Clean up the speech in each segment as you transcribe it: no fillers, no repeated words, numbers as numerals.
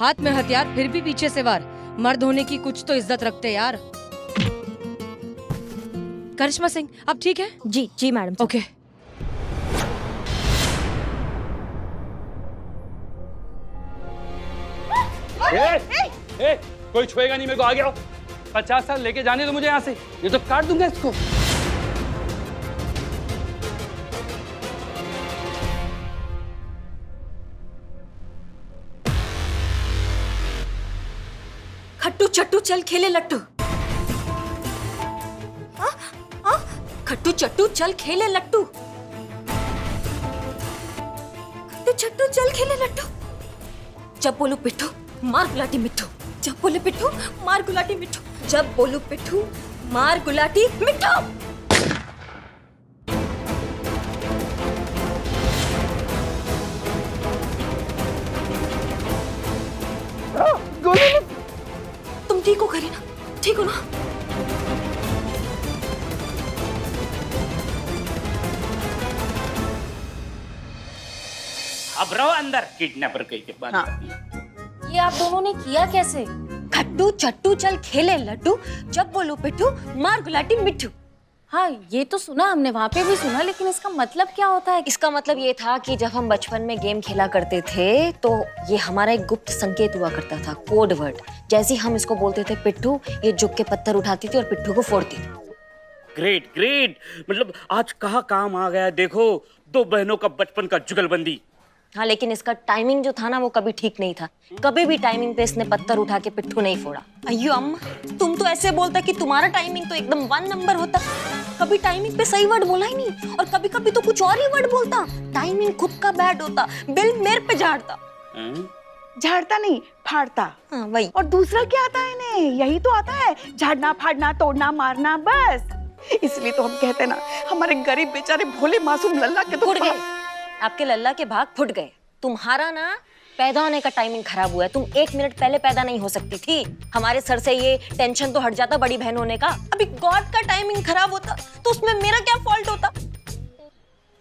हाथ में हथियार फिर भी पीछे से वार। मर्द होने की कुछ तो इज्जत रखते यार। करिश्मा सिंह, अब ठीक है? जी जी मैडम। ओके। कोई छुएगा नहीं मेरे को, आ गया हो। 50 साल लेके जाने दो मुझे यहाँ से, ये तो काट दूंगा इसको। खट्टू चट्टू चल खेले लट्टू। खट्टू चट्टू चल खेले लट्टू। खट्टू चट्टू चल खेले लट्टू। जब बोलू पिट्ठू मार गुलाटी मिट्ठू। जब बोले पिट्ठू मार गुलाटी मिट्ठू। जब बोलू पिट्ठू मार गुलाटी मिट्ठू। तुम ठीक हो करीना? ठीक हो ना? अब रहो अंदर, किडनैपर कहीं के बाद। ये आप दोनों ने किया कैसे? खट्टू चट्टू चल खेले लड्डू, जब बोलू पिट्ठू मार गुलाटी मिट्ठू। हाँ, ये तो सुना हमने, वहाँ पे भी सुना, लेकिन इसका मतलब क्या होता है? इसका मतलब ये था कि जब हम बचपन में गेम खेला करते थे तो ये हमारा एक गुप्त संकेत हुआ करता था, कोड वर्ड। जैसे हम इसको बोलते थे पिट्ठू, ये जुग के पत्थर उठाती थी और पिट्ठू को फोड़ती थी। ग्रेट ग्रेट, मतलब आज कहाँ काम आ गया। देखो, दो बहनों का बचपन का जुगलबंदी। हाँ, लेकिन इसका टाइमिंग जो था ना वो कभी ठीक नहीं था। कभी भी टाइमिंग पे इसने पत्थर उठा के पिट्ठू नहीं फोड़ा। अయ్यो अम्मा, तुम तो ऐसे बोलता कि तुम्हारा टाइमिंग तो एकदम 1 नंबर होता। कभी टाइमिंग पे सही वर्ड बोला ही नहीं, और कभी कभी तो कुछ और ही वर्ड बोलता। टाइमिंग खुद का बैड होता, बिल मेरे पे झाड़ता। झाड़ता नहीं, फाड़ता। हाँ, वही। और दूसरा क्या आता है इन्हें? यही तो आता है, झाड़ना फाड़ना तोड़ना मारना, बस। इसलिए तो हम कहते ना, हमारे गरीब बेचारे भोले मासूम लल्ला के तो फुट गए। आपके लल्ला के भाग फुट गए। तुम्हारा ना पैदा होने का टाइमिंग खराब हुआ है। तुम 1 मिनट पहले पैदा नहीं हो सकती थी। हमारे सर से ये टेंशन तो हट जाता बड़ी बहन होने का। अभी गॉड का टाइमिंग खराब होता तो उसमें मेरा क्या फॉल्ट होता?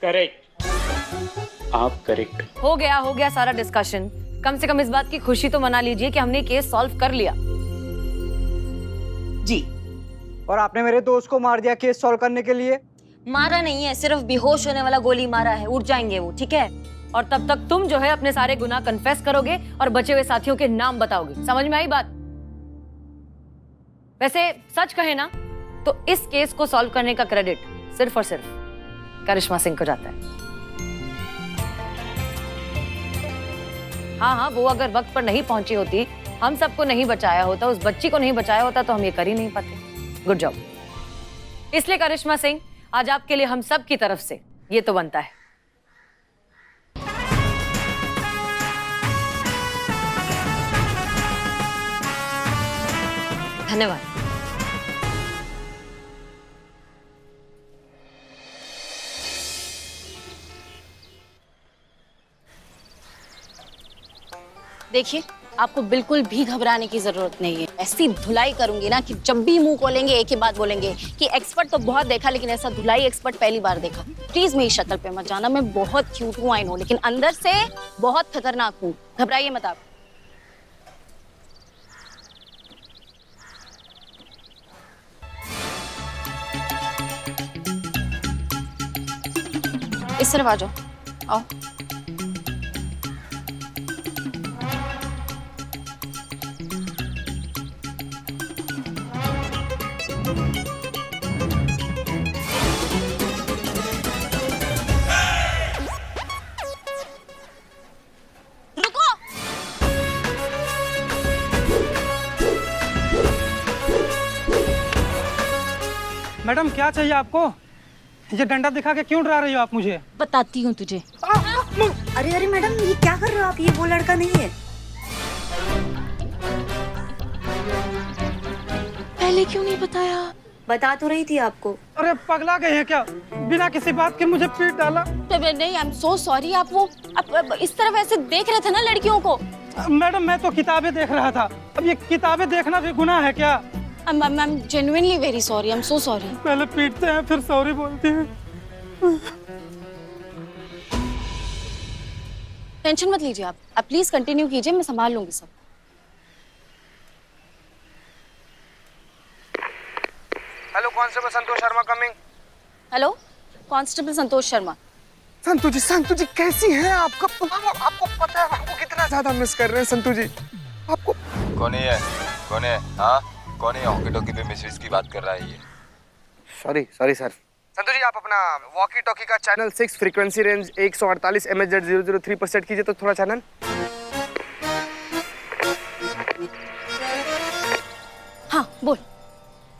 करेक्ट, आप करेक्ट। हो गया सारा डिस्कशन। कम से कम इस बात की खुशी तो मना लीजिए कि हमने केस सॉल्व कर लिया। जी। और आपने मेरे दोस्त को मार दिया केस सॉल्व करने के लिए? मारा नहीं है, सिर्फ बेहोश होने वाला गोली मारा है। उठ जाएंगे वो, ठीक है? और तब तक तुम जो है अपने सारे गुनाह कन्फेस करोगे और बचे हुए साथियों के नाम बताओगे। समझ में आई बात? वैसे सच कहे ना तो इस केस को सॉल्व करने का क्रेडिट सिर्फ और सिर्फ करिश्मा सिंह को जाता है। हाँ, वो अगर वक्त पर नहीं पहुंची होती, हम सबको नहीं बचाया होता, उस बच्ची को नहीं बचाया होता, तो हम ये कर ही नहीं पाते। Good job. इसलिए करिश्मा सिंह, आज आपके लिए हम सब की तरफ से ये तो बनता है। धन्यवाद। देखिए, आपको बिल्कुल भी घबराने की जरूरत नहीं है। ऐसी धुलाई करूंगी ना कि जब भी मुंह खोलेंगे एक ही बात बोलेंगे कि एक्सपर्ट तो बहुत देखा, लेकिन ऐसा धुलाई एक्सपर्ट पहली बार देखा। प्लीज मेरी शक्ल पे मत जाना, मैं बहुत क्यूट हूँ आई नो, लेकिन अंदर से बहुत खतरनाक हूँ। घबराइए मत आप। इस तरफ आ जाओ, आओ। मैडम क्या चाहिए आपको? ये डंडा दिखा के क्यों डरा रही हो आप मुझे? बताती हूँ तुझे। अरे अरे मैडम, ये क्या कर रहे हो आप? ये वो लड़का नहीं है। पहले क्यों नहीं बताया? बता तो रही थी आपको। अरे पगला गए हैं क्या? बिना किसी बात के मुझे पीट डाला। नहीं, आई एम सो सॉरी। आप इस तरफ ऐसे देख रहे थे ना लड़कियों को। मैडम मैं तो किताबें देख रहा था। अब ये किताबें देखना भी गुनाह है क्या? I'm genuinely very sorry. I'm so sorry. पहले पीटते हैं फिर सॉरी बोलते हैं। टेंशन मत लीजिए आप प्लीज कंटिन्यू कीजिए, मैं संभाल लूंगी सब। Constable Santosh Sharma coming. Hello, constable Santosh Sharma. Santu जी कैसी हैं? आपको पता है आपको कितना ज्यादा मिस कर रहे हैं संतू जी आपको। कौन है? हाँ कौन है? हॉकी टॉकी पे मिस की बात कर रहा है ये। Sorry sir. संतू जी आप अपना वॉकी टॉकी का चैनल 6 फ्रीक्वेंसी रेंज 148 MHz 003 पर सेट कीजिए तो थोड़ा चैनल। हाँ बोल।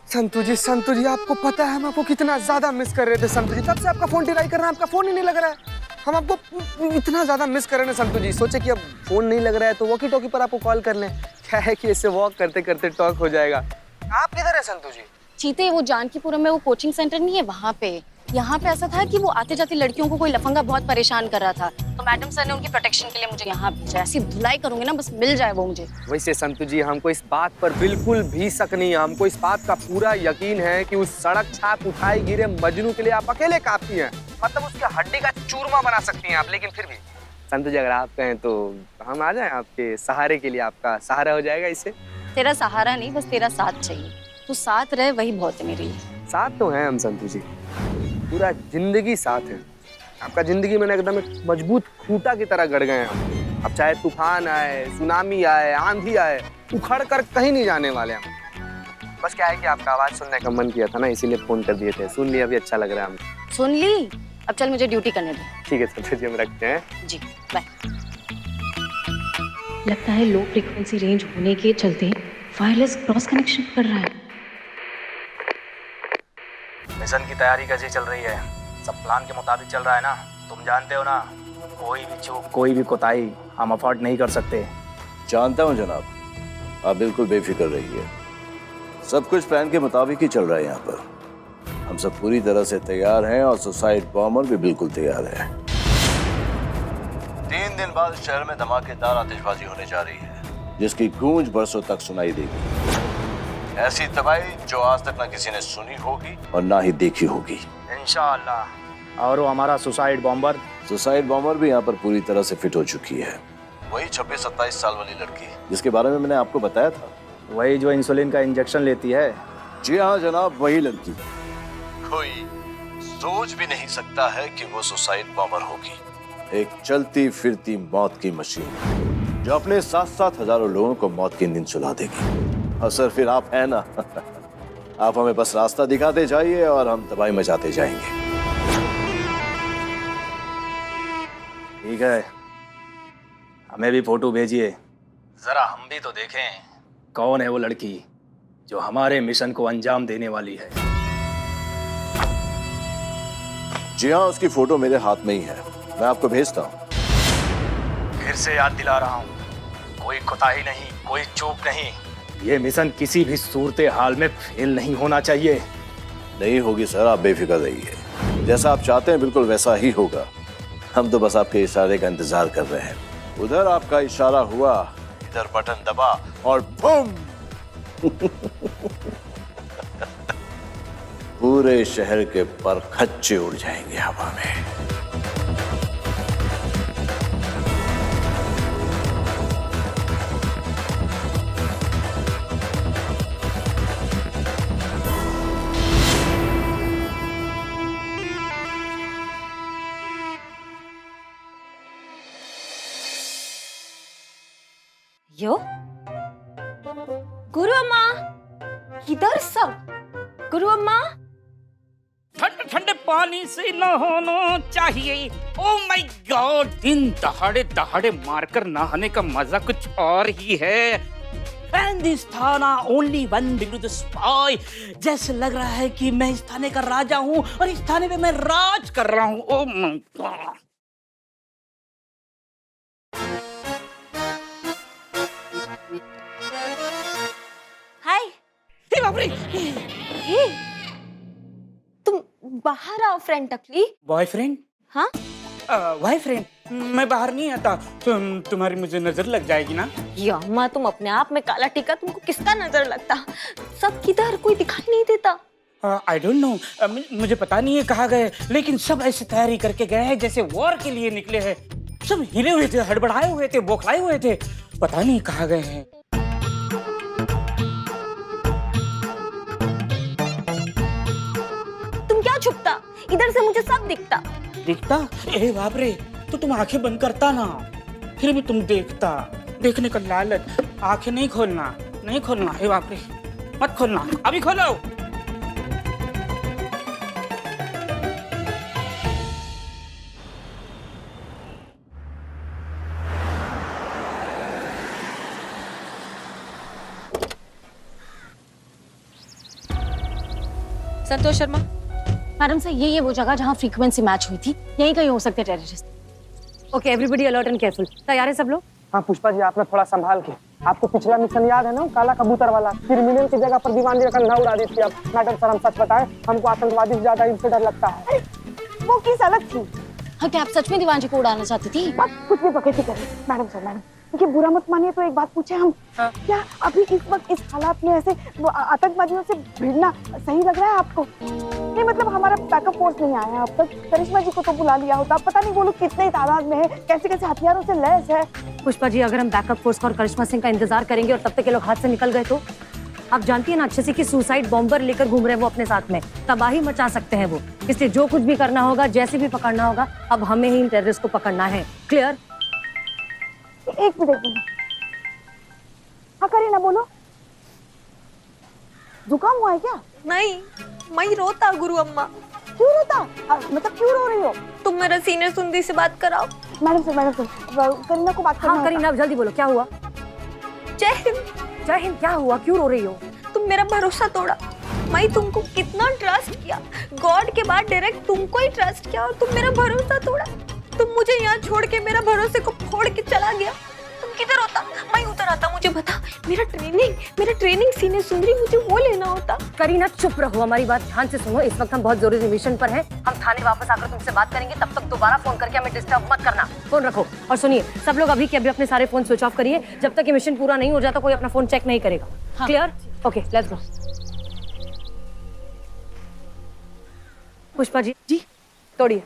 संतू जी आपको पता है हम आपको कितना ज्यादा मिस कर रहे थे संतू जी। तब से आपका फोन ट्राई कर रहे हैं, आपका फोन ही नहीं लग रहा है। हम आपको इतना ज्यादा मिस कर रहे हैं संतू जी। सोचे कि अब फोन नहीं लग रहा है तो वॉकी टॉकी पर आपको कॉल कर लें। क्या है कि इससे वॉक करते करते टॉक हो जाएगा। आप किधर है संतू जी? चीते, वो जानकीपुरम में वो कोचिंग सेंटर नहीं है वहाँ पे। यहाँ पे ऐसा था कि वो आते जाते लड़कियों को कोई लफंगा बहुत परेशान कर रहा था, तो मैडम सर ने उनकी प्रोटेक्शन के लिए मुझे यहाँ भेजा। ऐसी धुलाई करूंगी ना बस मिल जाए वो मुझे। वैसे संतू जी हमको इस बात पर बिल्कुल भी शक नहीं है। हमको इस बात का पूरा यकीन है कि उस सड़क छाप उठाए गिरे मजनू के लिए आप अकेले काफी हैं। मतलब उसके हड्डी का चूरमा बना सकती हैं आप। लेकिन फिर भी संतू जी अगर आप कहें तो हम आ जाएं आपके सहारे के लिए। आपका सहारा हो जाएगा इससे। तेरा सहारा नहीं, बस तेरा साथ चाहिए। तू साथ रहे वही बहुत है मेरे लिए। साथ तो हैं हम संतू जी, पूरा जिंदगी साथ है। आपका जिंदगी में एकदम एक मजबूत खूंटा की तरह गड़ गए हैं हम। अब चाहे तूफान आए, सुनामी आए, आंधी आए, उखड़ कर कहीं नहीं जाने वाले हम। बस क्या है कि आपका आवाज सुनने का मन किया था ना, इसीलिए फोन कर दिए थे। सुन लिया, अभी अच्छा लग रहा है हमको। सुन ली? अब चल मुझे ड्यूटी करने दे। ठीक है संतू जी हम रखते हैं। जी बाय। लगता है लो फ्रीक्वेंसी रेंज होने के चलते वायरलेस क्रॉस कनेक्शन कर रहा है। मिशन की तैयारी कैसी चल रही है? सब प्लान के मुताबिक चल रहा है ना? तुम जानते हो ना, कोई भी चूक, कोई भी कोताही हम अफोर्ड नहीं कर सकते। जानता हूँ जनाब, आप बिल्कुल बेफिक्र रहिए। सब कुछ प्लान के मुताबिक ही चल रहा है यहाँ पर। हम सब पूरी तरह से तैयार हैं और सुसाइड बॉम्बर भी बिल्कुल तैयार है। 3 दिन बाद शहर में धमाकेदार आतिशबाजी होने जा रही है, जिसकी गूंज बरसों तक सुनाई देगी। ऐसी तबाही जो आज तक ना किसी ने सुनी होगी और ना ही देखी होगी इंशाअल्लाह। और वो हमारा सुसाइड बॉम्बर भी यहाँ पर पूरी तरह से फिट हो चुकी है। वही 26-27 साल वाली लड़की जिसके बारे में मैंने आपको बताया था, वही जो इंसुलिन का इंजेक्शन लेती है। जी हाँ जनाब, वही लड़की। कोई सोच भी नहीं सकता है कि वो सुसाइड बॉम्बर होगी। एक चलती फिरती मौत की मशीन जो अपने साथ साथ हजारों लोगों को मौत की नींद सुला देगी। और सर फिर आप है ना आप हमें बस रास्ता दिखाते जाइए और हम तबाही मचाते जाएंगे। ठीक है, हमें भी फोटो भेजिए, जरा हम भी तो देखें कौन है वो लड़की जो हमारे मिशन को अंजाम देने वाली है। जी हाँ, उसकी फोटो मेरे हाथ में ही है, मैं आपको भेजता हूँ। फिर से याद दिला रहा हूँ, कोई कोताही नहीं, कोई चूक नहीं। ये मिशन किसी भी सूरत हाल में फेल नहीं होना चाहिए। नहीं होगी सर, आप बेफिक्र रहिए। जैसा आप चाहते हैं बिल्कुल वैसा ही होगा। हम तो बस आपके इशारे का इंतजार कर रहे हैं। उधर आपका इशारा हुआ, इधर बटन दबा और बूम पूरे शहर के परखच्चे उड़ जाएंगे हवा में। यो गुरु अम्मा, किधर सब? गुरु अम्मा, ठंडे ठंडे पानी से नहाना चाहिए। ओ माय गॉड, दिन दहाड़े मारकर नहाने का मजा कुछ और ही है। And this थाना only one below the spy। जैसे लग रहा है कि मैं इस थाने का राजा हूँ और इस थाने में मैं राज कर रहा हूँ। Oh my God. हाय। हे बाप रे, हे, तुम बाहर आओ फ्रेंड टकली। बॉयफ्रेंड? हाँ, बॉयफ्रेंड? मैं बाहर नहीं आता, तुम्हारी मुझे नजर लग जाएगी ना। ये अम्मा तुम अपने आप में काला टीका, तुमको किसका नजर लगता? सब किधर, कोई दिखाई नहीं देता। आई डोंट नो, मुझे पता नहीं है कहाँ गए, लेकिन सब ऐसे तैयारी करके गए हैं जैसे वॉर के लिए निकले हैं। सब हिले हुए थे, हड़बड़ाए हुए थे, बौखलाए हुए थे, पता नहीं कहाँ गए हैं। इधर से मुझे सब दिखता। दिखता? ए बाप रे, तो तुम आंखें बंद करता ना, फिर भी तुम देखता। देखने का लालच, आंखें नहीं खोलना, नहीं खोलना। ए बाप रे, मत खोलना, अभी खोलो। संतोष शर्मा, मैडम सर, ये वो जगह जहाँ फ्रीक्वेंसी मैच हुई थी, यहीं कहीं हो सकते terrorist. Okay, everybody alert and careful. तैयार है सब लोग? हाँ पुष्पा जी, आपने थोड़ा संभाल के। आपको पिछला मिशन याद है ना, काला कबूतर वाला? क्रिमिनल की जगह पर दीवानगी का कंधा उड़ा दी थी। अब मैडम सर, हम सच बताएं, हमको आतंकवादी से ज्यादा इनसे डर लगता है। वो किस अलग थी? हाँ, क्या आप सच में दीवानजी को उड़ाना चाहती थी? बस कुछ भी बकैती करें। मैडम सर, मैडम देखिए, बुरा मत मानिए तो एक बात पूछे हम। क्या अभी इस वक्त इस हालात में ऐसे आतंकवादियों से भिड़ना सही लग रहा है आपको? नहीं मतलब हमारा बैकअप फोर्स नहीं आया अब तक। करिश्मा जी को तो बुला लिया होता। पता नहीं वो लोग कितने तादाद में है, कैसे कैसे हथियारों से लैस है। पुष्पा जी, अगर हम बैकअप फोर्स का और करिश्मा सिंह का इंतजार करेंगे और तब तक ये लोग हाथ से निकल गए तो? आप जानती है ना अच्छे से कि सुसाइड बॉम्बर लेकर घूम रहे हैं वो अपने साथ में, तबाही मचा सकते हैं वो। इसलिए जो कुछ भी करना होगा, जैसे भी पकड़ना होगा, अब हमें ही इन टेररिस्ट को पकड़ना है। क्लियर? एक मिनट। हाँ करीना, बोलो। जुकाम हुआ है क्या? नहीं, मैं रोता गुरु अम्मा। क्यों रोता? मतलब क्यों रो रही हो? तुम मेरा सीनियर सुंदरी से बात कराओ। मैडम सर, करीना को बात करना हाँ करीना, जल्दी बोलो, क्या हुआ? जय हिंद। जय हिंद। क्या हुआ, क्यों रो रही हो? तुम मेरा भरोसा तोड़ा। मैं तुमको कितना ट्रस्ट किया, गॉड के बाद डायरेक्ट तुमको ही ट्रस्ट किया और तुम मेरा भरोसा तोड़ा। तुम मुझे यहाँ छोड़ के मेरा भरोसे को फोड़ के चला गया। तुम किधर होता? मैं उधर आता। मुझे बता, मेरा ट्रेनिंग सीनियर सुंदरी, मुझे वो लेना होता। करीना चुप रहो, हमारी बात ध्यान से सुनो। इस वक्त हम बहुत जरूरी मिशन पर हैं। हम थाने वापस आकर तुमसे बात करेंगे, तब तक दोबारा फोन करके हमें डिस्टर्ब मत करना। फोन रखो और सुनिए, सब लोग अभी के अभी अपने सारे फोन स्विच ऑफ करिए। जब तक ये मिशन पूरा नहीं हो जाता कोई अपना फोन चेक नहीं करेगा। Clear? Okay, let's go. Pushpa ji, तोड़िए।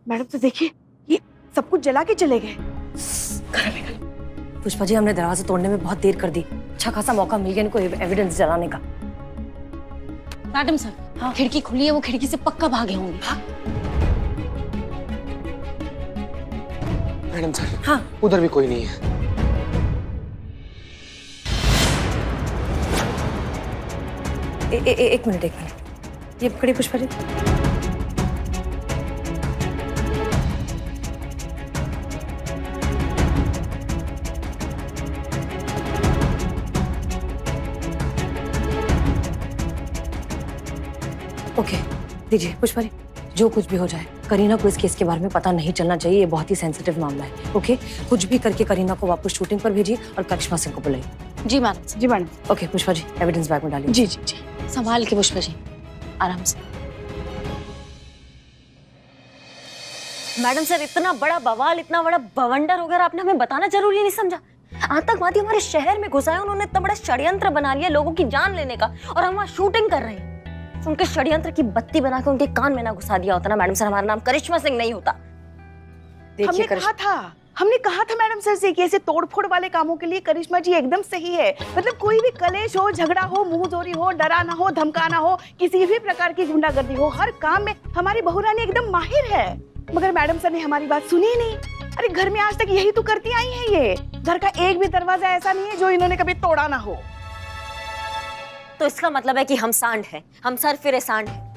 मैडम तो देखिए, ये सब कुछ जला के चले गए। पुष्पा जी, हमने दरवाजा तोड़ने में बहुत देर कर दी। अच्छा खासा मौका मिल गया इनको एविडेंस जलाने का। मैडम सर, हाँ, खिड़की खुली है, वो खिड़की से पक्का भागे होंगे। मैडम सर, हाँ, उधर भी कोई नहीं है। एक मिनट। ये पकड़िए पुष्पा जी। ओके, दीजिए पुष्पा जी। जो कुछ भी हो जाए, करीना को इस केस के बारे में पता नहीं चलना चाहिए। ये बहुत ही सेंसिटिव मामला है। ओके, कुछ भी करके करीना को वापस शूटिंग पर भेजिए और करिश्मा सिंह को बुलाइए। जी मैडम। जी madam. Okay Pushpa ji, evidence bag में डालिए। जी जी जी, संभाल के पुष्पा जी, आराम से। मैडम सर, इतना बड़ा बवाल, इतना बड़ा बवंडर वगैरह आपने हमें बताना जरूरी नहीं समझा? आतंकवादी हमारे शहर में घुस आए, उन्होंने इतना बड़ा षड्यंत्र बना लिया लोगों की जान लेने का, और हम वहाँ शूटिंग कर रहे हैं। उनके षड्यंत्र की बत्ती बना के उनके कान में ना घुसा दिया होता ना मैडम सर, हमारा नाम करिश्मा सिंह नहीं होता। हमने कहा था मैडम सर से कि ऐसे तोड़फोड़ वाले कामों के लिए करिश्मा जी एकदम सही है। मतलब कोई भी कलेश हो, झगड़ा हो, मुंहजोरी हो, डराना हो, धमकाना हो, किसी भी प्रकार की गुंडागर्दी हो, हर काम में हमारी बहू रानी एकदम माहिर है। मगर मैडम सर ने हमारी बात सुनी ही नहीं। अरे घर में आज तक यही तो करती आई है। ये घर का एक भी दरवाजा ऐसा नहीं है जो इन्होंने कभी तोड़ा ना हो। तो इसका मतलब है कि हम सांड हैं, हम सर फिरे सांड हैं।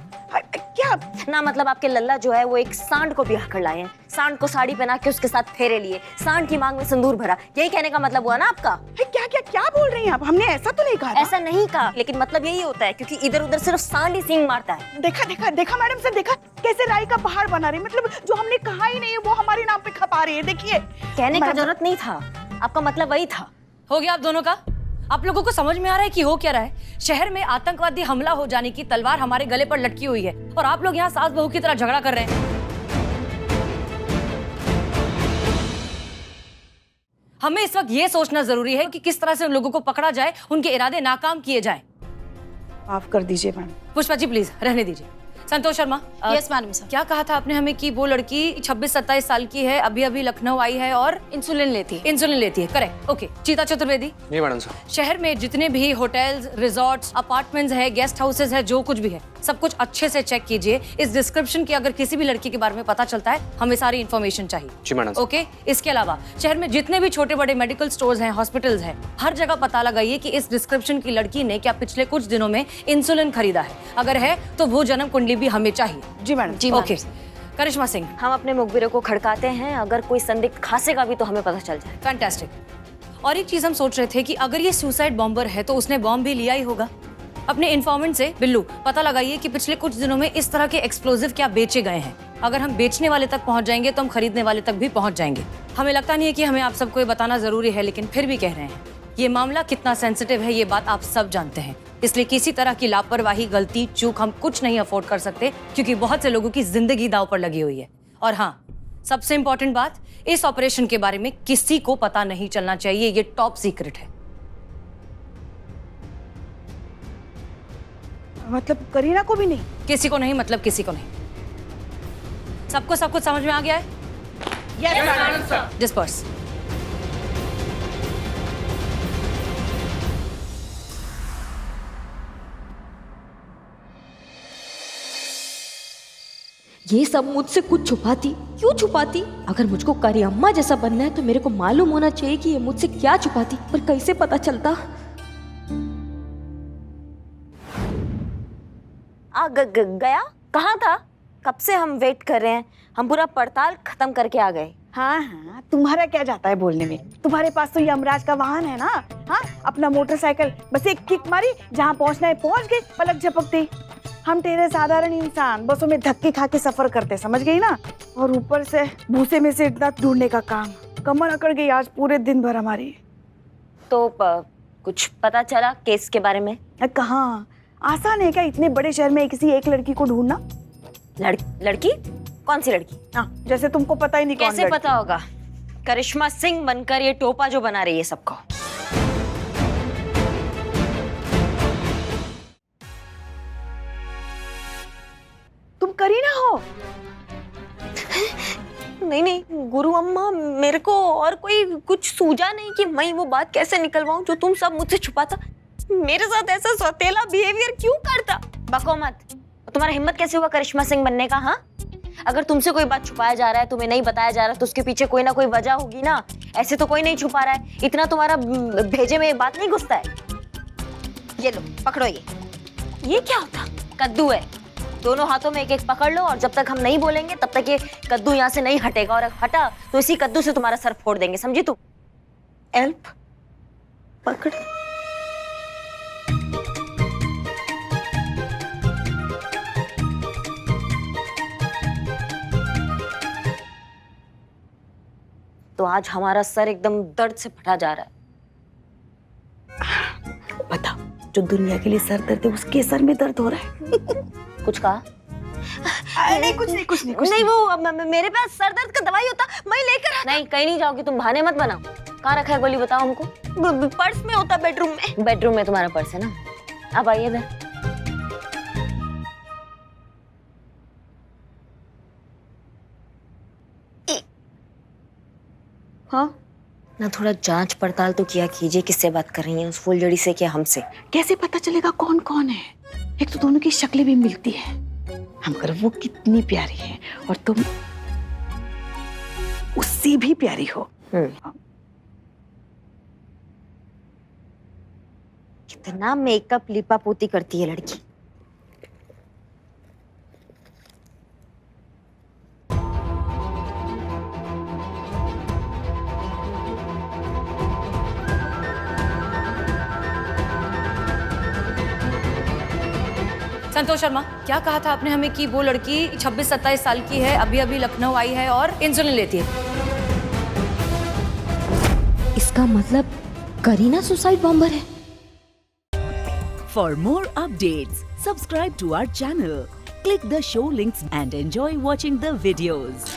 क्या ना मतलब आपके लल्ला जो है वो एक सांड को ब्याह कर लाए हैं, सांड को साड़ी पहना के उसके साथ फेरे लिए, सांड की मांग में सिंदूर भरा। यही कहने का मतलब हुआ ना आपका? क्या क्या क्या बोल रही हैं आप? हमने ऐसा तो नहीं कहा था। ऐसा नहीं कहा, लेकिन मतलब यही होता है, क्योंकि इधर उधर सिर्फ सांड ही सींग मारता है। देखा मैडम सर, देखा कैसे राई का पहाड़ बना रही। मतलब जो हमने कहा ही नहीं है वो हमारे नाम पे खपा रही है। देखिए, कहने का जरूरत नहीं था, आपका मतलब वही था। हो गया आप दोनों का? आप लोगों को समझ में आ रहा है कि हो क्या रहा है? शहर में आतंकवादी हमला हो जाने की तलवार हमारे गले पर लटकी हुई है और आप लोग यहाँ सास बहू की तरह झगड़ा कर रहे हैं। हमें इस वक्त ये सोचना जरूरी है कि किस तरह से उन लोगों को पकड़ा जाए, उनके इरादे नाकाम किए जाएं। माफ कर दीजिए मैम। पुष्पा जी प्लीज रहने दीजिए। Santosh Sharma, yes madam sir. क्या कहा था आपने हमें कि वो लड़की 26-27 साल की है, अभी अभी लखनऊ आई है और इंसुलिन लेती है। इंसुलिन लेती है, करेक्ट। ओके, चीता चतुर्वेदी, नहीं मैडम साहब। शहर में जितने भी होटल्स, रिजॉर्ट्स, अपार्टमेंट्स है, गेस्ट हाउसेस है, जो कुछ भी है, सब कुछ अच्छे से चेक कीजिए। इस डिस्क्रिप्शन की अगर किसी भी लड़की के बारे में पता चलता है, हमें सारी इन्फॉर्मेशन चाहिए। जी मैडम। ओके, इसके अलावा शहर में जितने भी छोटे बड़े मेडिकल स्टोर्स हैं, हॉस्पिटल्स हैं, हर जगह पता लगाइए कि इस डिस्क्रिप्शन की लड़की ने क्या पिछले कुछ दिनों में इंसुलिन खरीदा है। अगर है तो वो जन्म कुंडली भी हमें चाहिए। जी मैडम। जी ओके, करिश्मा सिंह, हम अपने मुखबिरों को खड़काते हैं, अगर कोई संदिग्ध खांसेगा भी तो हमें पता चल जाए। फैंटास्टिक। और एक चीज हम सोच रहे थे कि अगर ये सुसाइड बॉम्बर है तो उसने बॉम्ब भी लिया ही होगा। अपने इन्फॉर्मेंट से बिल्लू पता लगाइए कि पिछले कुछ दिनों में इस तरह के एक्सप्लोजिव क्या बेचे गए हैं। अगर हम बेचने वाले तक पहुंच जाएंगे तो हम खरीदने वाले तक भी पहुंच जाएंगे। हमें लगता नहीं है कि हमें आप सबको ये बताना जरूरी है, लेकिन फिर भी कह रहे हैं, ये मामला कितना सेंसिटिव है ये बात आप सब जानते हैं। इसलिए किसी तरह की लापरवाही, गलती, चूक हम कुछ नहीं अफोर्ड कर सकते, क्योंकि बहुत से लोगों की जिंदगी दांव पर लगी हुई है। और हाँ, सबसे इंपॉर्टेंट बात, इस ऑपरेशन के बारे में किसी को पता नहीं चलना चाहिए, ये टॉप सीक्रेट है। मतलब करीना को भी नहीं? किसी को नहीं, मतलब किसी को नहीं। सबको सब कुछ समझ में आ गया है? Yes madam sir. डिस्पर्स। ये सब मुझसे कुछ छुपाती, क्यों छुपाती? अगर मुझको करियम्मा जैसा बनना है तो मेरे को मालूम होना चाहिए कि ये मुझसे क्या छुपाती, पर कैसे पता चलता? गया कहाँ था? कब से हम वेट कर रहे हैं, हम पूरा पड़ताल खत्म करके आ गए। हाँ हाँ, तुम्हारा क्या जाता है बोलने में? तुम्हारे पास तो यमराज का वाहन है ना। हाँ, अपना मोटरसाइकिल, बस एक किक मारी, जहाँ पहुँचना है पहुँच गए, पलक झपकते। हम तेरे साधारण इंसान बसों में धक्के खा के सफर करते, समझ गई ना? और ऊपर से भूसे में से इतना ढूंढने का काम, कमर अकड़ गई आज पूरे दिन भर हमारी। तो कुछ पता चला केस के बारे में? कहाँ, आसान है क्या इतने बड़े शहर में किसी एक लड़की को ढूंढना? लड़की? कौन सी लड़की? हाँ, जैसे तुमको पता ही नहीं कौन कैसे लड़की? पता होगा? करिश्मा सिंह बनकर ये टोपा जो बना रही है सबको। तुम करीना हो? नहीं, गुरु अम्मा, मेरे को और कोई कुछ सूझा नहीं कि मैं वो बात कैसे निकलवाऊं जो तुम सब मुझसे छुपाता। मेरे साथ ऐसा सौतेला बिहेवियर क्यों करता? बको मत। तुम्हारा हिम्मत कैसे हुआ करिश्मा सिंह बनने का? हाँ, अगर तुमसे कोई बात छुपाया जा रहा है, तुम्हें नहीं बताया जा रहा, तो उसके पीछे कोई ना कोई वजह होगी ना। ऐसे तो कोई नहीं छुपा रहा है, इतना तुम्हारा भेजे में बात नहीं घुसता है। ये लो, पकड़ो। ये क्या होता? कद्दू है। दोनों हाथों में एक एक पकड़ लो, और जब तक हम नहीं बोलेंगे तब तक ये कद्दू यहाँ से नहीं हटेगा, और हटा तो इसी कद्दू से तुम्हारा सर फोड़ देंगे, समझी तुम? हेल्प, पकड़। तो आज हमारा सर एकदम दर्द से फटा जा रहा है। बता, जो दुनिया के लिए सर दर्द है उसके सर में दर्द हो रहा है। कुछ कहा? नहीं, कुछ नहीं। नहीं, वो मेरे पास सर दर्द का दवाई होता, मैं लेकर नहीं, कहीं नहीं जाओगी तुम, बहाने मत बनाओ। कहाँ रखा है गोली, बताओ हमको। पर्स में होता, बेडरूम में। बेडरूम में तुम्हारा पर्स है ना? अब आइए इधर। हाँ, ना थोड़ा जांच पड़ताल तो किया कीजिए, किससे बात कर रही हैं, उस फुलझड़ी से क्या हमसे? कैसे पता चलेगा कौन कौन है? एक तो दोनों की शक्लें भी मिलती है। हम कर वो कितनी प्यारी है और तुम उससे भी प्यारी हो। कितना मेकअप लिपापोती करती है लड़की। संतोष शर्मा, क्या कहा था आपने हमें कि वो लड़की 26-27 साल की है, अभी अभी लखनऊ आई है और इंसुलिन लेती है? इसका मतलब करीना सुसाइड बॉम्बर है। For more updates, subscribe to our channel, click the show links and enjoy watching the videos.